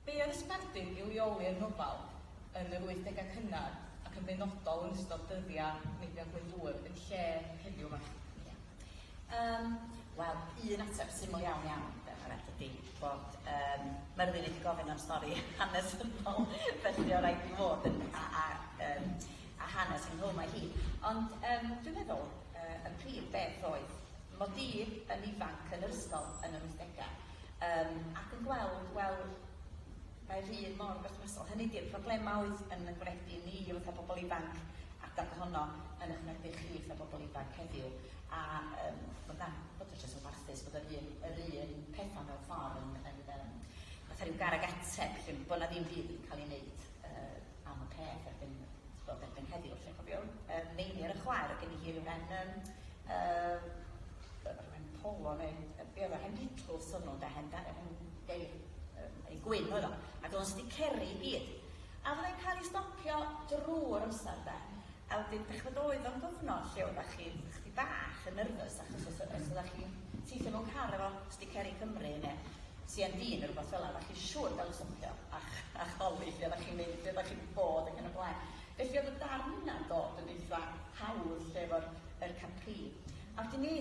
Be oedd ysbardun i leoli'r nofel yn yr 80au cynnar ac yn benodol yn ystod dyddiau Meithrin Glyndŵr yn lle heddiw yma? Wel, un ateb syml iawn ydy bod Myrddin wedi gofyn am stori hanesyddol, felly o rhaid i fod a hanes ynghlwm â hi. Ond dwi'n meddwl y prif beth oedd mod i yn ifanc yn yr ysgol yn yr 80au ac yn gweld, wel, mae'r un mor berthnasol. Hynny di'r broblemau oedd yn ychwanegu ni fatha bobl ifanc adag honno yn ychwanegu chi fatha bobl ifanc heddiw. A bod y jyst yn warthus bod yr un pethau mewn ffordd yn fatha rhyw garag ateb, bod na ddim byd yn cael ei wneud am y peth erbyn heddiw. Lle cofio, meini ar y chwaer, gen i hi rhywun polo neu be oedd o, hen Beatles o'n nhw, hen ei gwyn oedd o, ac oedd o'n sticeri i gyd. A fyddai'n cael ei stopio drwy'r amser de. A wedyn, dechrau oedd o'n gyfnod lle oeddech chi chdi bach yn nyrfys achos os oeddech chi teithio mewn car efo sticeri Cymru neu sy'n neu rhywbeth fel yna, oeddech chi siŵr gael ei stopio a choli lle oeddech chi'n mynd, lle oeddech chi'n bod ac yn y blaen. Felly oedd y darn yna'n dod yn eitha hawdd lle efo'r capri. A wedyn ni